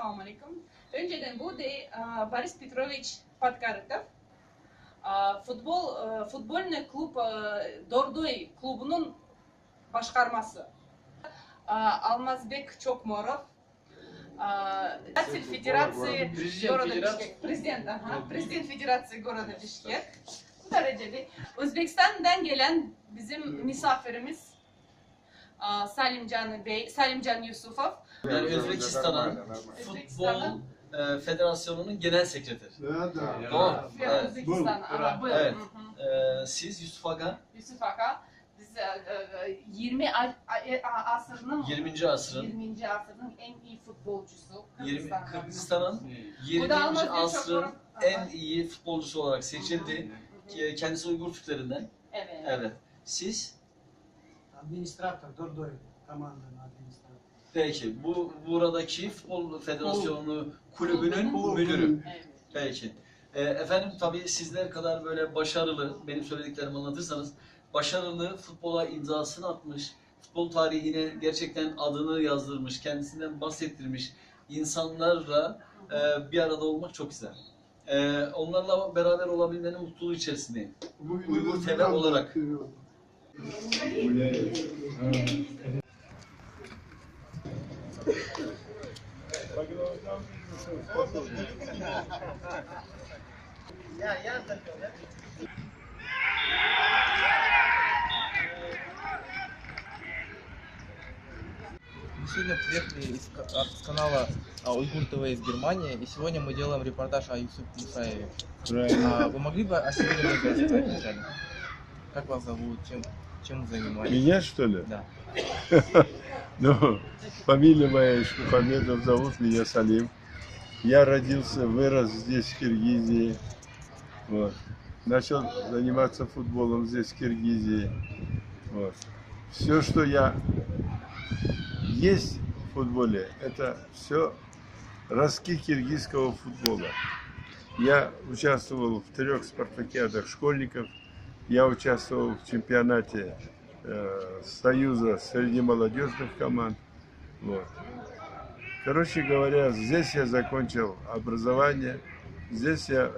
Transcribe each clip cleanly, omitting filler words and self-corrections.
Assalamu alaikum. Önceden bu de Boris Petrovich Podkartov. Futbolный klub Dordoy klubunun başkarması. Алмазбек Чокморов. Председатель Федерации города Бишкек. Президент Федерации города Бишкek. Bu derecede. Özbekistan'dan gelen bizim misafirimiz Salimcan Yusufov. Yani Özbekistan'a Futbol Federasyonu'nun genel sekreteri. Doğru. Özbekistan'a. Evet. Siz Yusuf Aga? Yusuf Aga. Biz 20. asrının 20. asrın 20. asrının en iyi futbolcusu. Kırgızistan'ın 20. asrın en iyi futbolcusu olarak seçildi. Kendisi Uygur Türklerinden. Evet. Evet. Siz? Administratör, Dordoy komandanın administratörü. Peki. Buradaki Futbol Federasyonu kulübünün müdürü. Evet. Peki. Efendim tabii sizler kadar böyle başarılı, benim söylediklerimi anlatırsanız, başarılı futbola imzasını atmış, futbol tarihine gerçekten adını yazdırmış, kendisinden bahsettirmiş insanlarla bir arada olmak çok güzel. Onlarla beraber olabilmenin mutluluğu içerisindeyim. Uygur TV olarak. Мы сегодня приехали с канала Уйгур ТВ из Германии, и сегодня мы делаем репортаж о Юсупе Мусаеве. Вы могли бы о себе немного рассказать вначале? Как вас зовут, чем вы занимаетесь? Меня, что ли? Да. Ну, фамилия моя Ишмухамедов, зовут меня Салим. Я родился, вырос здесь, в Киргизии. Вот. Начал заниматься футболом здесь, в Киргизии. Вот. Все, что я есть в футболе, это все ростки киргизского футбола. Я участвовал в 3 спартакиадах школьников. Я участвовал в чемпионате Союза среди молодежных команд. Вот. Короче говоря, здесь я закончил образование, здесь я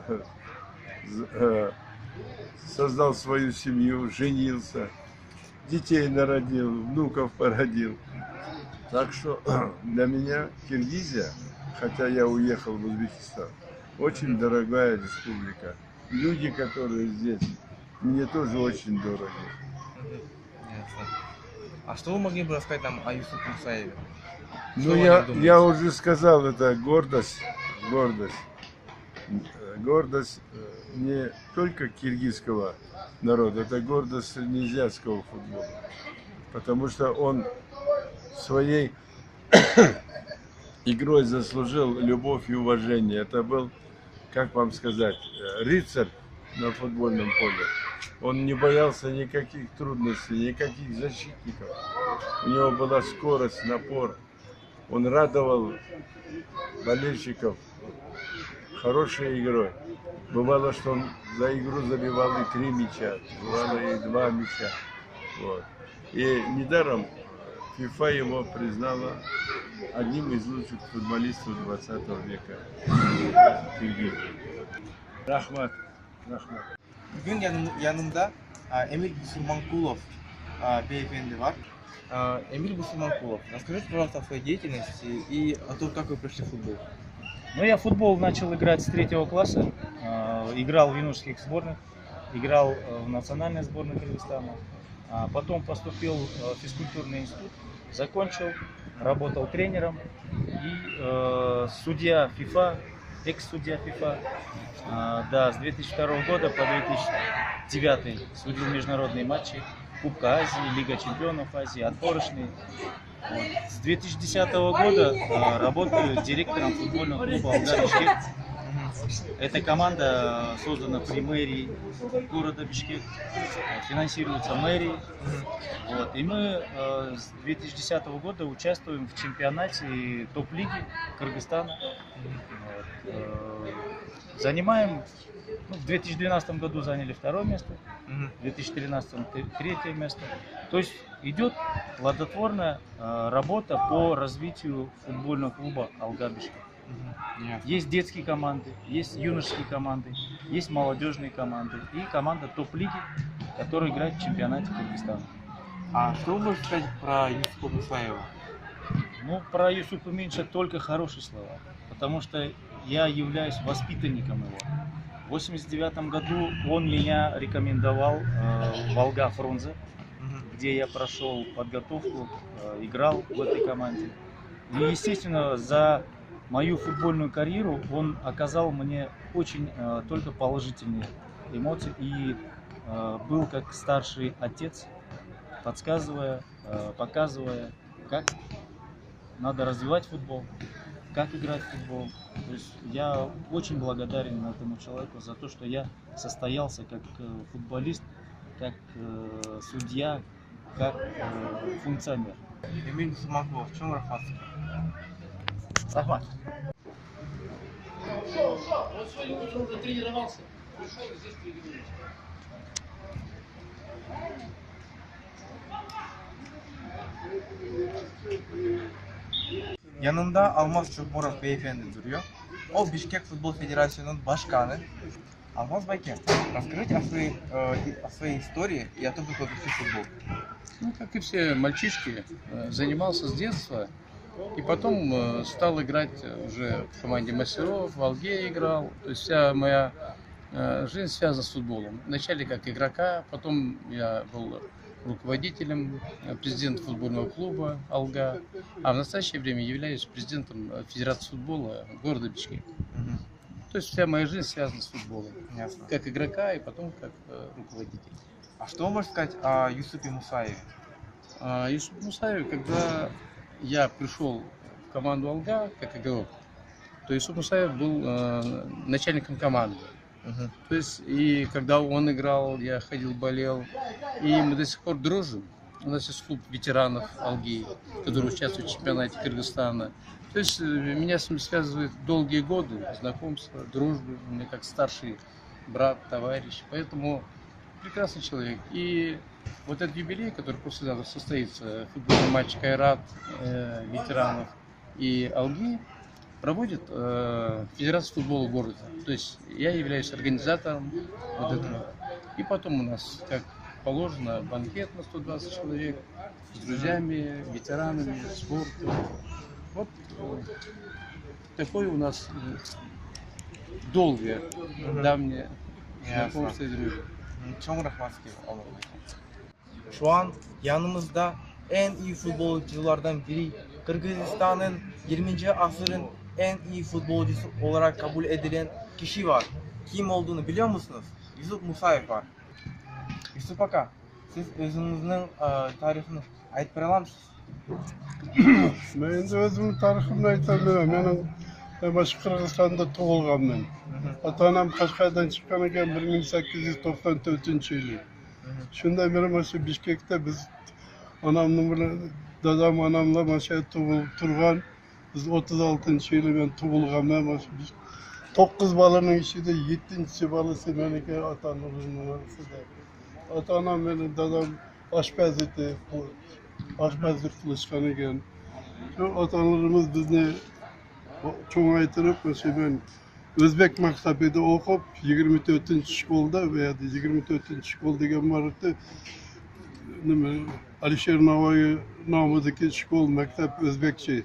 создал свою семью, женился, детей народил, внуков породил. Так что для меня Киргизия, хотя я уехал в Узбекистан, очень дорогая республика. Люди, которые здесь, мне тоже очень дороги. А что вы могли бы рассказать нам о Юсупе Мусаеве? Ну, я уже сказал, это гордость не только киргизского народа, это гордость среднеазиатского футбола. Потому что он своей игрой заслужил любовь и уважение. Это был, как вам сказать, рыцарь на футбольном поле. Он не боялся никаких трудностей, никаких защитников. У него была скорость, напор. Он радовал болельщиков хорошей игрой. Бывало, что он за игру забивал и 3 мяча, бывало и 2 мяча. Вот. И недаром ФИФА его признала одним из лучших футболистов 20 века. Рахмат. Bugün yanımda Emir Бусурманкулов beyefendi var. Эмиль Бусурманкулов, расскажите, пожалуйста, о своей деятельности и о том, как вы пришли в футбол. Ну, я в футбол начал играть с 3 класса, играл в юношеских сборных, играл в национальной сборной Кыргызстана, потом поступил в физкультурный институт, закончил, работал тренером и судья ФИФА, экс-судья ФИФА, да, с 2002 года по 2009 судил международные матчи Кубка Азии, Лига чемпионов Азии, отборочные. Вот. С 2010 года работаю директором футбольного клуба «Алга Бишкек». Эта команда создана при мэрии города Бишкек, финансируется мэрией. Вот. И мы с 2010 года участвуем в чемпионате топ-лиги Кыргызстана. Вот. Занимаем, в 2012 году заняли 2 место, в 2013 3 место. То есть идет плодотворная работа по развитию футбольного клуба «Алга Бишкек». Есть детские команды, есть юношеские команды, есть молодежные команды и команда топ-лиги, которая играет в чемпионате Кыргызстана. А что вы можете сказать про Юсупа Мусаева? Ну, про Юсупа Минша только хорошие слова, потому что я являюсь воспитанником его. В 1989 году он меня рекомендовал в Волга Фрунзе, где я прошел подготовку, играл в этой команде. И, естественно, за мою футбольную карьеру он оказал мне очень только положительные эмоции и был как старший отец, подсказывая, показывая, как надо развивать футбол, как играть в футбол. То есть я очень благодарен этому человеку за то, что я состоялся как футболист, как судья, как функционер. Эмиль Сумаков, в чем рахматсыз? Рахмат. Он сегодня утром уже тренировался. Пришел и здесь тренируется. Yanımda Almaz Çokmorov beyefendi duruyor. O Bişkek Futbol Federasyonu'nun başkanı. Алмаз Байке, расскажите о своей истории и о том, как вы пришли в футбол. Ну, как и все мальчишки, занимался с детства и потом стал играть уже в команде мастеров, в Волге играл. То есть вся моя жизнь связана с футболом. Вначале как игрока, потом я был руководителем, президентом футбольного клуба «Алга», а в настоящее время являюсь президентом Федерации футбола города Бишкек. То есть вся моя жизнь связана с футболом. Ясно. Как игрока и потом как руководитель. А что вы можете сказать о Юсупе Мусаеве? Юсуп Мусаев, когда я пришел в команду «Алга» как игрок, то Юсуп Мусаев был начальником команды. То есть, и когда он играл, я ходил, болел, и мы до сих пор дружим. У нас есть клуб ветеранов «Алги», который участвует в чемпионате Кыргызстана. То есть, меня с ним связывают долгие годы, знакомства, дружбы, у меня как старший брат, товарищ, поэтому прекрасный человек. И вот этот юбилей, который послезавтра состоится, футбольный матч Кайрат, ветеранов и «Алги», проводит Федерация футбола города. То есть я являюсь организатором вот этого. И потом у нас, как положено, банкет на 120 человек с друзьями, ветеранами, спортом. Вот такое у нас долгое, давнее знакомство и дружба. Çok rahmatli Allah. Şu an yanımızda en iyi futbolculardan biri, Kırgızistan'ın 20. asırın en iyi futbolcusu olarak kabul edilen kişi var. Kim olduğunu biliyor musunuz? Юсуп Мусаев var. Юсуп Aka, siz özünüzün tarihini aytып бере аламсыз? Мен енді өзімнің тарихымды айта беремін. Мен башы Қырғызстанда туылғанмын. Ата-анам Қашқайдан шыққан екен 1894 жылы. Шunda бері машы Бишкекте біз анамның біле, дадам анамла машы туылып тұрған. Biz 36 yılı ben tuğulğamdan başlamış. 9 balının içinde 7. balısı benimki atanımın arasında. Atanam benim dadam aşpaz etti, aşpazlık kılışkan iken. Şu atalarımız bizni çoğaytırıp mesela ben Özbek maktabede okup 24. şkolda veya 24. şkol degen vardı. Alişer Navai namıdaki şkol mektep Özbekçe.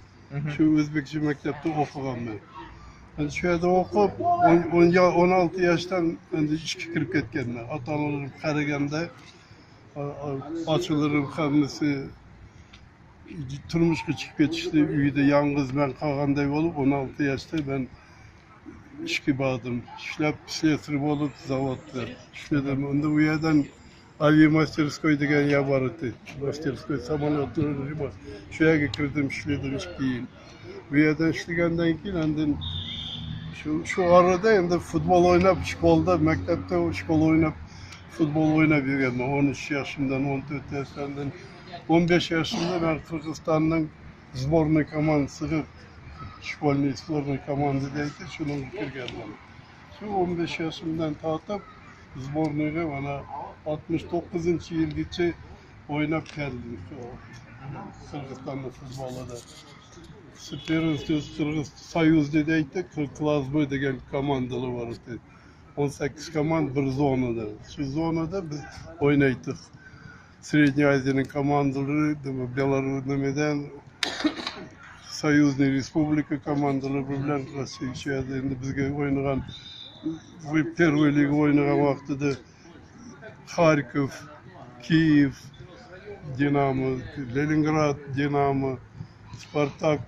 Şu Özbekçe mektepte okuğam ben. Yani şu yerde okup 16 yaştan ben de işe kirip ketkendim. Atalarım Karagen'de açılarım hamlesi turmuşka çıkıp ketişti. Üyde yalnız ben kalganday olup 16 yaşta ben işe bağladım. İşlep slesir olup zavodda. İşledim. Onda bu yerden Aviamasterskoy degen yer vardı. Masterskoy samolyotları var. Şuraya girdim, işledim işleyin. Bu yerden işlegenden keyin şu arada endi futbol oynap şkolda, mektepte şkol oynap futbol oynap yürüyorum. 13 yaşımdan, 14 yaşımdan, 15 yaşımda ben Kırgızistan'ın sbornoy komandasıga şkolniy sbornoy komandasıydı. Şunun kirganman. Şu 15 yaşımdan tartib sbornoyga bana 69. yılgacha oynab keldim Kırgızistan'da futbolda. Süper Kırgız Soyuz dedi ayttık. Klazbı degan komandalar var. 18 komand bir zonada. Şu zonada biz oynaydık. Srednye Aziyanın komandaları, Belarus nemeden Soyuzny Respublika komandaları bilen endi bizge oynagan Первый Liga oynagan vaqtida Kharkiv, Kiev, Dinamo, Leningrad, Dinamo, Spartak,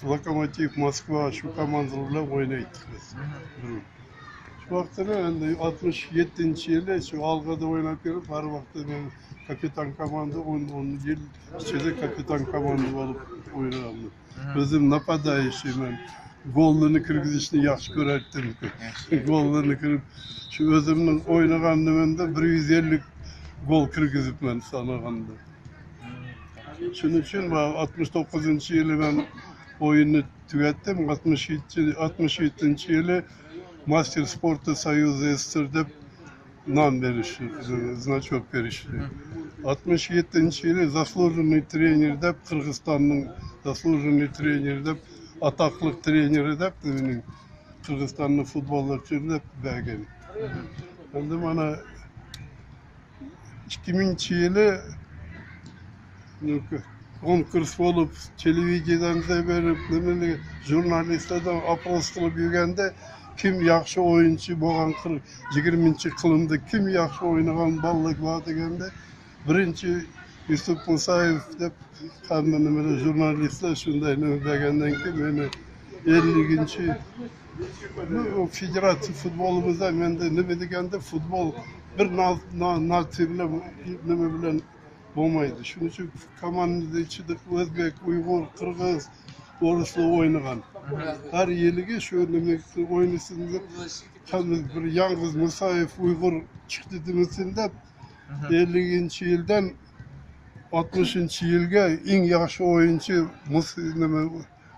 Lokomotiv, Moskva şu komandalar bilan oynaydık biz. Şu vaqtda endi 67-yili şu Algada oynab berib, har vaqtda men kapitan komanda 10 yil ichida kapitan komanda bo'lib o'ynaganman. O'zim napadaющийman. Gollarni kirgizishni yaxshi ko'rardim. Gollarni kirib, shu o'zimning o'ynaganimda 150 gol kirgizibman sanaganda. Shuning uchun 69-yili men o'yinni tugatdim. 67-yili Master Sporta Soyuzi SSR deb nom berishdi, значок berishdi. 67-yili заслуженный trener deb Qirg'izistonning заслуженный trener deb ataqli treneri deb mening Qirg'izistonning futbolchilari deb bergan. Endi mana 2000-yili konkurs bo'lib, televideniyada berib, jurnalistlardan oпрос qilib yurganda kim yaxshi o'yinchi bo'lgan 20-yilda kim yaxshi o'ynagan bolalar bor deganda birinchi Yusuf Musayev deb hamma nimada jurnalistlar shunday nima degandan keyin meni 50-chi federatsiya futbolimizda menda nima deganda futbol bir natsiya bilan nima bilan bo'lmaydi. Shuning uchun komandada ichida o'zbek, uyg'ur, qirg'iz, o'rislar o'ynagan. Har yiliga shu nima o'ynasini bir Yalg'iz Musayev uyg'ur chiqdi demasin deb 50-yildan 60-yilga eng yaxshi o'yinchi nima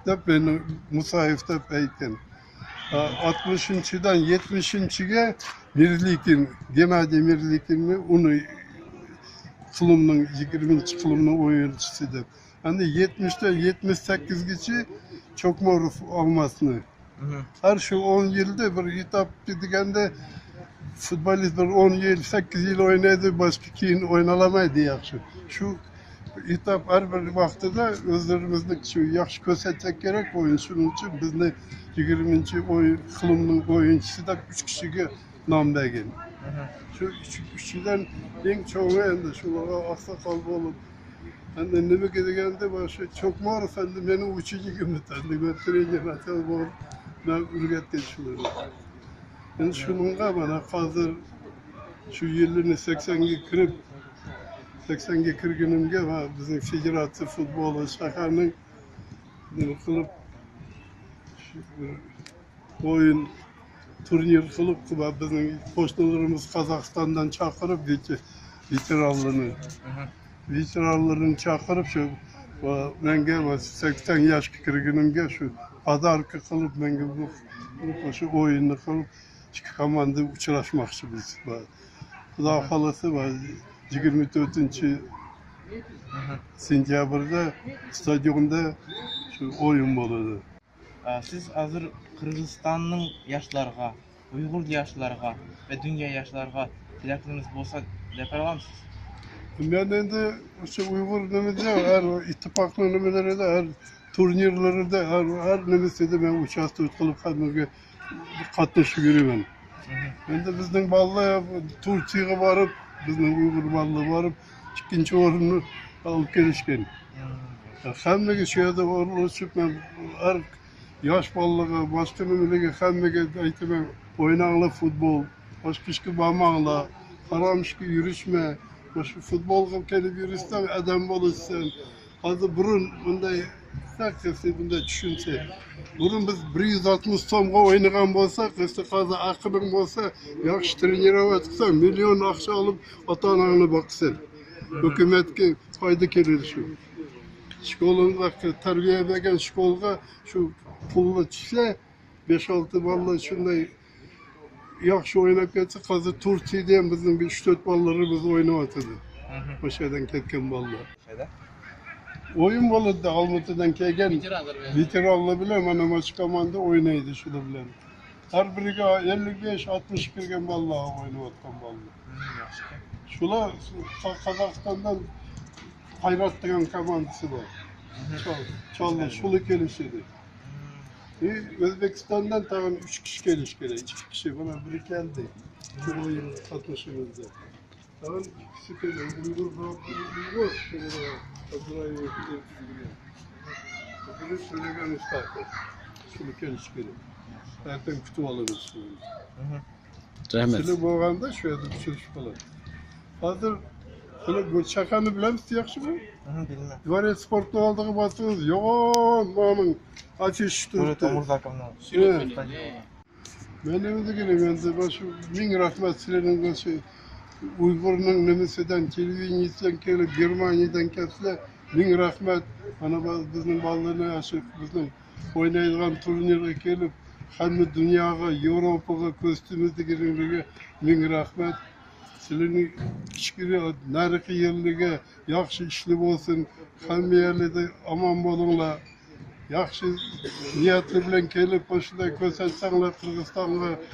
deb meni Musayev deb aytgan. 60-dan 70-ga Mirlikin, Gennadiy Mirlikinni uni qilumning 20-qilumning o'yinchisi deb. Endi 70dan 78gacha Chokmorov Olmasni. Har shu 10 yilda bir etap deganda futbolist bir 10 yil, 8 yil o'ynaydi, boshqa keyin o'ynalamaydi yaxshi. Shu etap har bir vaqtida o'zlarimizni shu yaxshi ko'rsatsak kerak o'yin. Shuning uchun bizni 20-qilumning o'yinchisi deb 3 kishiga nom bergan. Shu 3-dan eng cho'g'i endi shularga oqsoqol bo'lib, endi nimaga deganda o'sha Chokmorov endi meni uchinchigim endi men trener bo'lib, men o'rgatgan shularni. Endi shunga mana hozir shu yilni 80ga kirganimga va bizning federatsiya futboli shaharning nima qilib o'yin turnir qilib va bizning qo'shnilarimiz Qozog'istondan chaqirib veteranlarni chaqirib shu va menga 80 yoshga kirganimga shu podarka qilib menga bu o'sha o'yinni qilib ikki komanda uchrashmoqchimiz. Xudo xolasa 24-sentyabrda stadionda shu o'yin bo'ladi. Siz hozir Qirg'izistonning yoshlarga, Uyg'ur yoshlarga va dunyo yoshlarga tilaklariniz bo'lsa deb olamsiz? Men endi o'sha Uyg'ur nimada, har ittifoqning nimalarida, har turnirlarida, har nimasida men uchastkov qilib hammaga qatnashib yuraman. Endi bizning bolalar Turkiyaga borib, bizning Uyg'ur bolalar borib, ikkinchi o'rinni olib kelishgan. Hammaga shu yerda o'rlashib, men har yosh bolalarga, boshqa nimalarga hammaga aytaman, o'ynanglar futbol, boshqa ishga bormanglar, harom ishga yurishma. Shu futbolga kelib yurishdan odam bo'lishsan. Hozir burun bunday bunday tushunsa, burun biz 160 so'mga o'ynagan bo'lsak, hozir aqling bo'lsa, yaxshi trenirovat qilsan, million ақша olib ota-onangni boqsan. Hukumatga foyda keladi shu. Shkolga tarbiya bergan shkolga shu pulni tushsa, 5-6 bolalar shunday yaxshi o'ynab ketsa, hozir Turkiyada ham bizning 3-4 bolalarimiz o'ynayotdi. O'sha yerdan ketgan bolalar. Oyun bolada Almatı'dan kelgen veteranlar bilen mana maç komanda oynaydı şular bilen. Her biriga 55-60 kirgen vallahi oynayotgan ballar. Şular Kazakistan'dan Hayrat degan komandası var. Çaldı, şulu kelişedi. Özbekistan'dan tağın 3 kişi geliş gerek. 2 kişi bana biri geldi. Şu oyun katmışımızda. Tağın ikisi geliyor. Uygur. Burayı Biri söylegen istahtı. Şulu keliş gerek. Zaten kütü alırız. Rahmet. Şulu boğanda şöyle bir sürüş falan. Hazır bu çakanı bilen misin yakşı mı? Bilmem. Dvaret sportlu aldığı basınız. Yoğun mamın açış Тоже tuttu. Мурзаковна. Evet. Benim de gene başı min rahmet silenin başı Uygur'un nemeseden Kirgizistan'dan gelip Germanya'dan gelse min rahmet ana bizim ballarına aşık bizim oynayılan turnire gelip hem dünyaya Avrupa'ya kostümüzde girinlere min rahmet silenin işkiri narıkı yerlige yaxşı işli olsun hem yerlerde aman bolunla yaxşı niyetli bilen kelip başında körsetsengler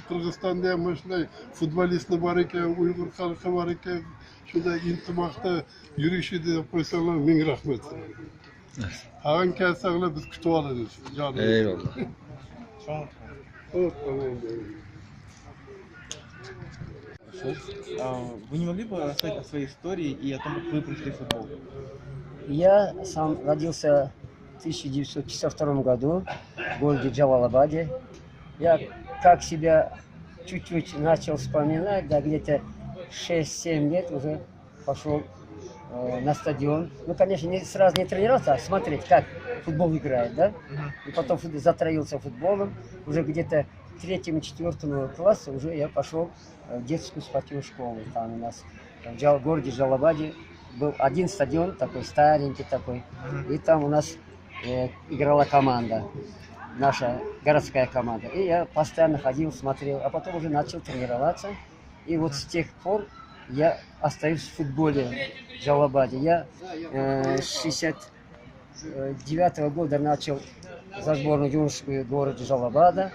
Kırgızstan'da ham başında futbolistler var eken, Uygur halkı var eken, şunda intimakta yürüyüşü de koysanlar min rahmet. Ağın kelsengler biz kütüp alırız. Eyvallah. Вы не могли бы рассказать о своей истории и о том, как вы пришли в футбол? Я сам родился в 1952 году в городе Джалалабаде. Я как себя чуть-чуть начал вспоминать, да, где-то 6-7 лет уже пошел на стадион. Ну, конечно, сразу не тренироваться, а смотреть, как футбол играет, да. И потом затроился футболом. Уже где-то в 3-4 классе уже я пошел в детскую спортивную школу. Там у нас в городе Джалалабаде был один стадион, такой старенький такой. И там у нас играла команда, наша городская команда. И я постоянно ходил, смотрел, а потом уже начал тренироваться. И вот с тех пор я остаюсь в футболе в Джалалабаде. Я с 69 года начал за сборную юношескую города Джалалабада.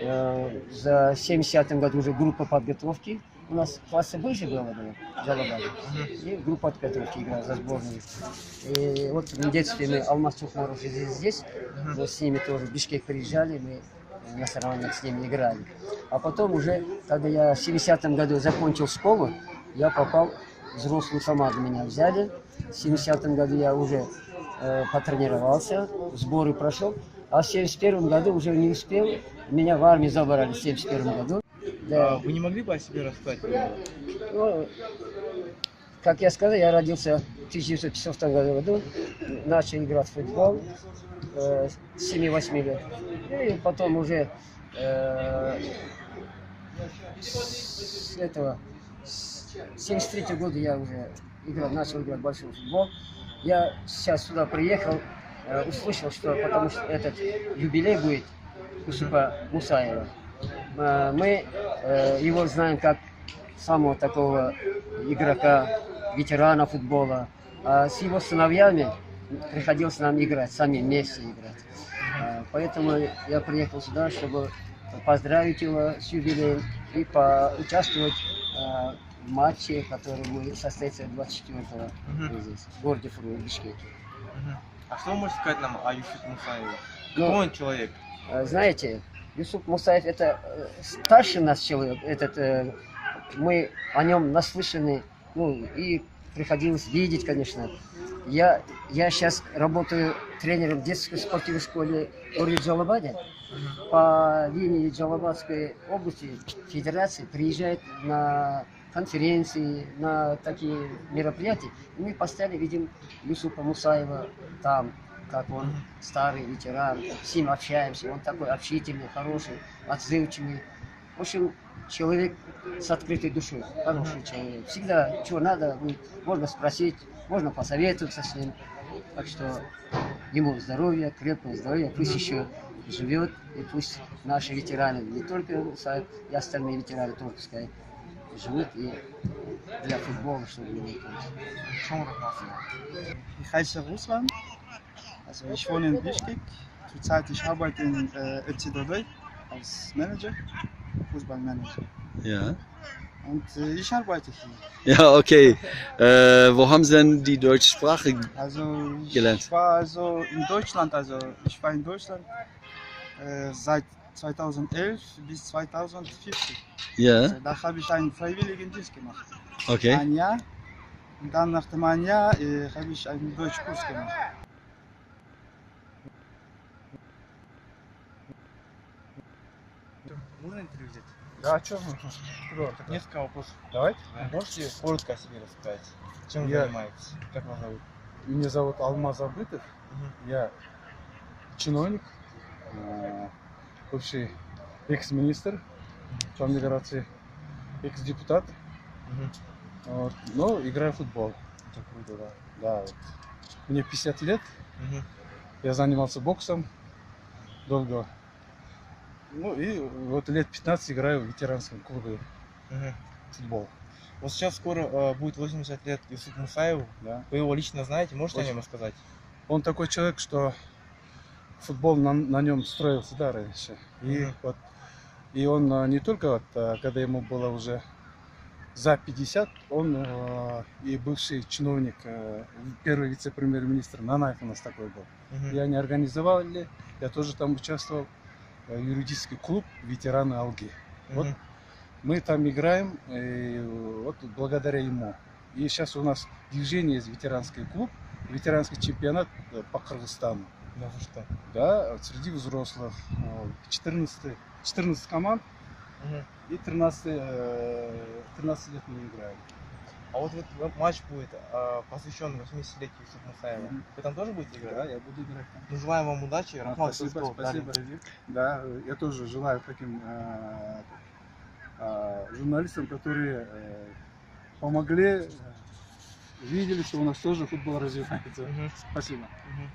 За 70-м году уже группа подготовки. У нас классы выше было в Джалалабаде. И группа подготовки играла за сборную. И вот в детстве мы Алмаз Чухмаров здесь. Мы с ними тоже в Бишкек приезжали, мы на соревнованиях с ними играли. А потом уже, когда я в 70-м году закончил школу, я попал в взрослую команду, меня взяли. В 70-м году я уже потренировался, сборы прошел. А в 71-м году уже не успел, меня в армию забрали в 71-м году. Да. Вы не могли бы о себе рассказать? Ну, как я сказал, я родился в 1952 году, начал играть в футбол с 7-8 лет. И потом уже с этого, с 73 года я уже начал играть в большой футбол. Я сейчас сюда приехал, услышал, что потому что этот юбилей будет Юсупа Мусаева. Мы его знаем как самого такого игрока, ветерана футбола. А с его сыновьями приходилось нам играть, сами вместе играть. Поэтому я приехал сюда, чтобы поздравить его с юбилеем и поучаствовать в матче, который будет состояться 24-го здесь, в городе Фуру, в Бишкеке. А что вы можете сказать нам о Юсупе Мусаеве? Какой он человек? Знаете, Юсуп Мусаев это старший наш человек, мы о нем наслышаны, ну и приходилось видеть, конечно. Я сейчас работаю тренером в детской спортивной школе в городе Джалалабаде. По линии Джалалабадской области федерации приезжает на конференции, на такие мероприятия. И мы постоянно видим Юсупа Мусаева там, как он старый ветеран, с ним общаемся, он такой общительный, хороший, отзывчивый. В общем, человек с открытой душой, хороший человек. Всегда, чего надо, можно спросить, можно посоветоваться с ним. Так что ему здоровья, крепкого здоровья, пусть еще живет, и пусть наши ветераны, не только Мусаев, и остальные ветераны тоже пускай живут и для футбола, чтобы иметь. Ich heiße Ruslan, also ich wohne in Bishkek. Zurzeit ich arbeite in FC Dodoi als Manager, Fußballmanager. Ja. Und ich arbeite hier. Ja, okay. Wo haben Sie denn die deutsche Sprache Also gelernt? ich war also in Deutschland, seit 2011 bis 2014. Ja, Also, da habe ich einen Freiwilligendienst gemacht. okay. Ein Jahr. Und dann nach dem einen Jahr habe ich einen Deutschkurs gemacht. Можно интервью взять? Да, что? Несколько вопросов. Давайте. Можете коротко о себе рассказать? Чем вы Я- занимаетесь? Как вас зовут? Меня зовут Алмаз Абытов. Я чиновник, бывший экс-министр по миграции, экс-депутат. Вот. Но играю в футбол. Это круто, да. Да, вот. Мне 50 лет. Мгм. Я занимался боксом долго. Ну и вот лет 15 играю в ветеранском клубе Мгм. футбол. Вот сейчас скоро будет 80 лет Юсупу Мусаеву. Да. Вы его лично знаете, можете о Очень. нем рассказать? Он такой человек, что футбол на нем строился, да, раньше. И Мгм. вот и он не только вот, когда ему было уже за 50, он и бывший чиновник, первый вице-премьер-министр Нанаев у нас такой был. Мгм. И они организовали, я тоже там участвовал, юридический клуб ветераны Алги. Вот Мгм. мы там играем, и вот благодаря ему. И сейчас у нас движение есть ветеранский клуб, ветеранский чемпионат по Кыргызстану. Да, вы что? Да, вот среди взрослых. 14 команд Мгм. и 13 лет мы играем. А вот матч будет посвящен 80-летию Юсупа Мусаева. Мгм. Вы там тоже будете играть? Да, я буду играть там. Ну, желаем вам удачи. Рахмат Спасибо, Сусков, спасибо. Дарья. Да, я тоже желаю таким журналистам, которые помогли, видели, что у нас тоже футбол развивается. Мгм. Спасибо. Мгм.